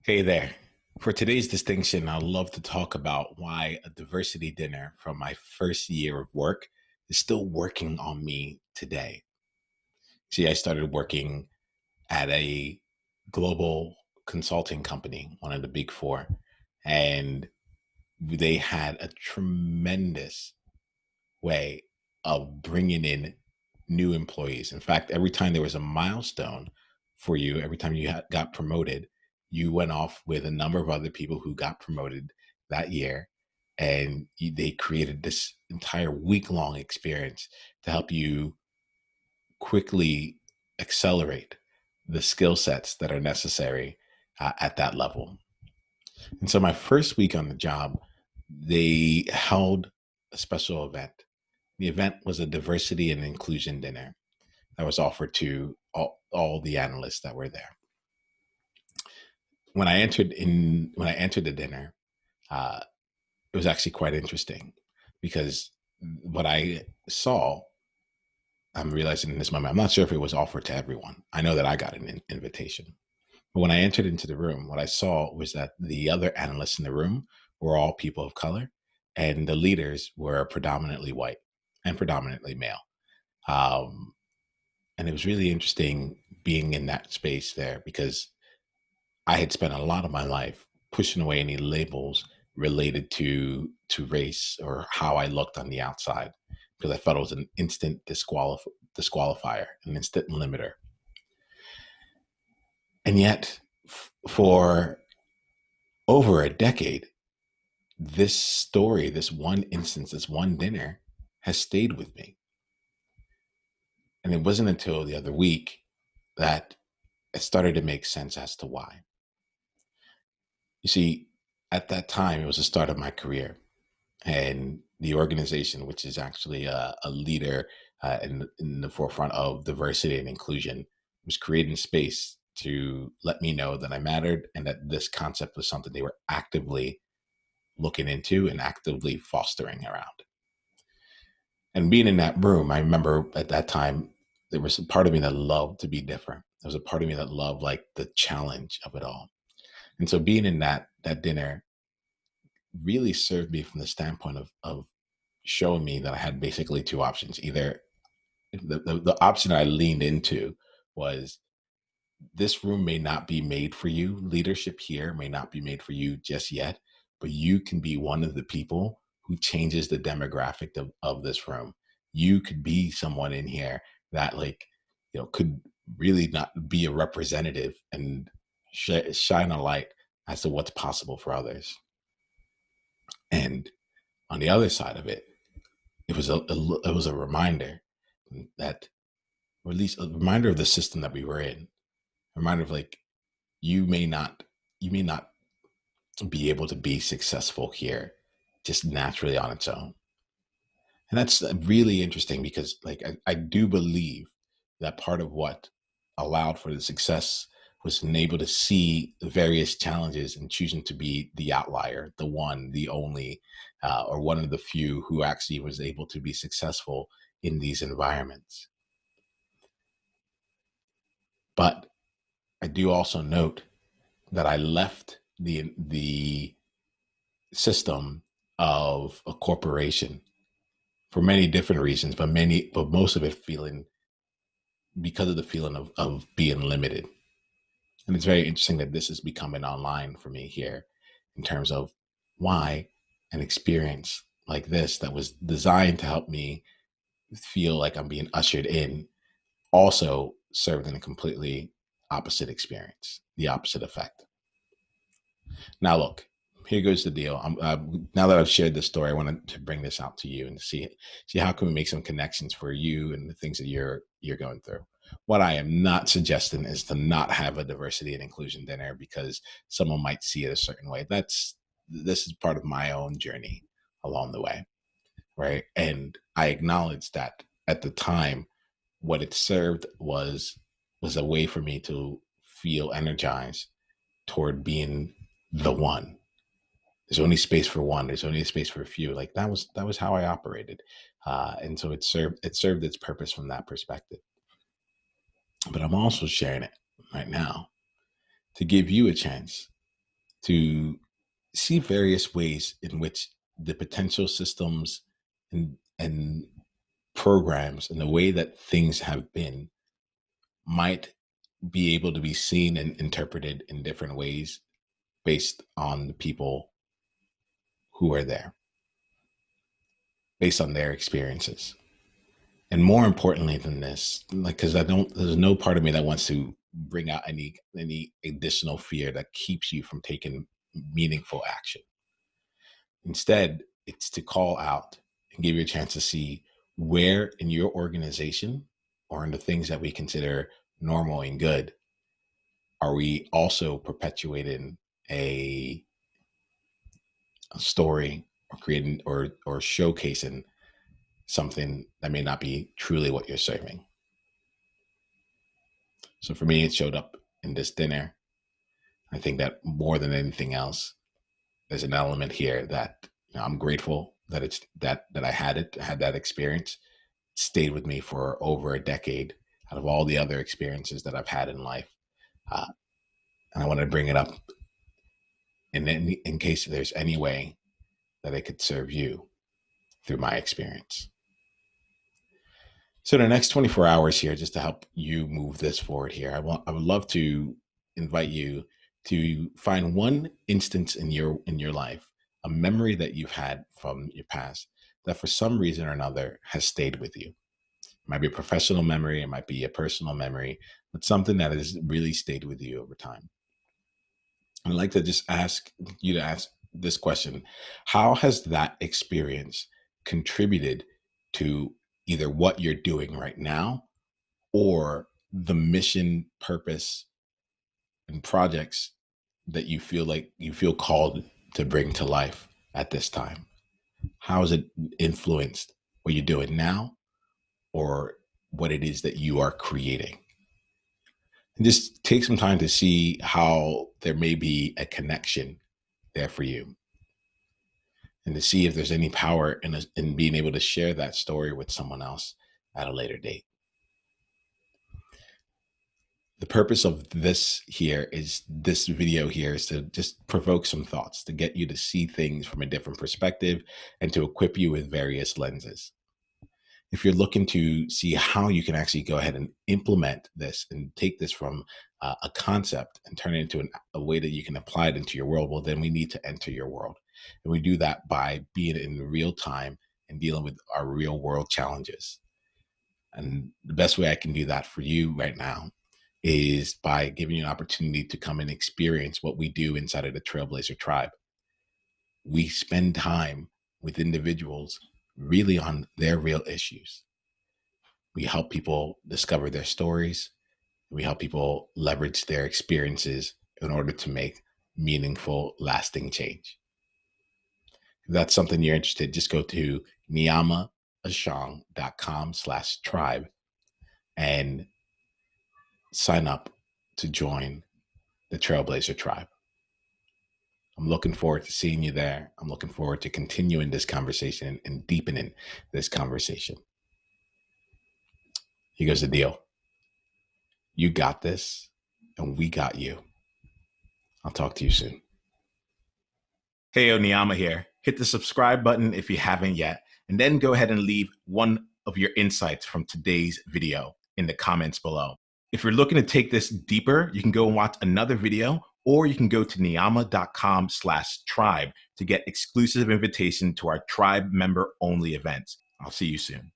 Hey there. For today's distinction, I'd love to talk about why a diversity dinner from my first year of work is still working on me today. See, I started working at a global consulting company, one of the big four, and they had a tremendous way of bringing in new employees. In fact, every time there was a milestone for you, every time you got promoted, you went off with a number of other people who got promoted that year. And they created this entire week long experience to help you quickly accelerate the skill sets that are necessary at that level. And so, my first week on the job, they held a special event. The event was a diversity and inclusion dinner that was offered to all the analysts that were there. When I entered the dinner, uh, it was actually quite interesting because what I saw, I'm realizing in this moment, I'm not sure if it was offered to everyone. I know that I got an invitation. But when I entered into the room, what I saw was that the other analysts in the room were all people of color, and the leaders were predominantly white and predominantly male. Um, and it was really interesting being in that space there because I had spent a lot of my life pushing away any labels related to race or how I looked on the outside because I felt it was an instant disqualifier, an instant limiter. And yet, for over a decade, this story, this one instance, this one dinner has stayed with me. And it wasn't until the other week that it started to make sense as to why. You see, at that time, it was the start of my career. And the organization, which is actually a leader in the forefront of diversity and inclusion, was creating space to let me know that I mattered and that this concept was something they were actively looking into and actively fostering around. And being in that room, I remember at that time, there was a part of me that loved to be different. There was a part of me that loved like the challenge of it all. And so being in that dinner really served me from the standpoint of showing me that I had basically two options. Either the option I leaned into was this room may not be made for you. Leadership here may not be made for you just yet, but you can be one of the people who changes the demographic of this room. You could be someone in here that could really not be a representative and shine a light as to what's possible for others. And on the other side of it, it was a reminder that, or at least a reminder of the system that we were in. A reminder of like you may not you may not be able to be successful here just naturally on its own. And that's really interesting because I do believe that part of what allowed for the success was being able to see the various challenges and choosing to be the outlier, the one, the only, or one of the few who actually was able to be successful in these environments. But I do also note that I left the system of a corporation for many different reasons, but most of it feeling because of the feeling of being limited. And it's very interesting that this is becoming online for me here in terms of why an experience like this that was designed to help me feel like I'm being ushered in also served in a completely opposite experience, the opposite effect. Now, look, here goes the deal. Now that I've shared this story, I wanted to bring this out to you and see how can we make some connections for you and the things that you're going through. What I am not suggesting is to not have a diversity and inclusion dinner because someone might see it a certain way. This is part of my own journey along the way, right? And I acknowledge that at the time, what it served was a way for me to feel energized toward being the one. There's only space for one. There's only a space for a few. Like that was how I operated, and so it served its purpose from that perspective. But I'm also sharing it right now to give you a chance to see various ways in which the potential systems and programs and the way that things have been might be able to be seen and interpreted in different ways based on the people who are there, based on their experiences. And more importantly than this, like, because there's no part of me that wants to bring out any additional fear that keeps you from taking meaningful action. Instead, it's to call out and give you a chance to see where in your organization or in the things that we consider normal and good are we also perpetuating a story or creating or showcasing something that may not be truly what you're serving. So for me, it showed up in this dinner. I think that more than anything else, there's an element here that I'm grateful that it's that I had that experience. It stayed with me for over a decade out of all the other experiences that I've had in life. And I want to bring it up in case there's any way that I could serve you through my experience. So the next 24 hours here, just to help you move this forward here, I would love to invite you to find one instance in your life, a memory that you've had from your past that for some reason or another has stayed with you. It might be a professional memory, it might be a personal memory, but something that has really stayed with you over time. I'd like to just ask you to ask this question. How has that experience contributed to either what you're doing right now or the mission, purpose, and projects that you feel called to bring to life at this time? How has it influenced what you're doing now or what it is that you are creating? And just take some time to see how there may be a connection there for you and to see if there's any power in being able to share that story with someone else at a later date. The purpose of this video here is to just provoke some thoughts, to get you to see things from a different perspective and to equip you with various lenses. If you're looking to see how you can actually go ahead and implement this and take this from a concept and turn it into a way that you can apply it into your world, well, then we need to enter your world. And we do that by being in real time and dealing with our real world challenges. And the best way I can do that for you right now is by giving you an opportunity to come and experience what we do inside of the Trailblazer Tribe. We spend time with individuals really on their real issues. We help people discover their stories. We help people leverage their experiences in order to make meaningful, lasting change. If that's something you're interested in, just go to niiamahashong.com/tribe and sign up to join the Trailblazer Tribe. I'm looking forward to seeing you there. I'm looking forward to continuing this conversation and deepening this conversation. Here goes the deal. You got this, and we got you. I'll talk to you soon. Heyo, Niiamah here. Hit the subscribe button if you haven't yet, and then go ahead and leave one of your insights from today's video in the comments below. If you're looking to take this deeper, you can go and watch another video, or you can go to niiamah.com/tribe to get exclusive invitation to our tribe member only events. I'll see you soon.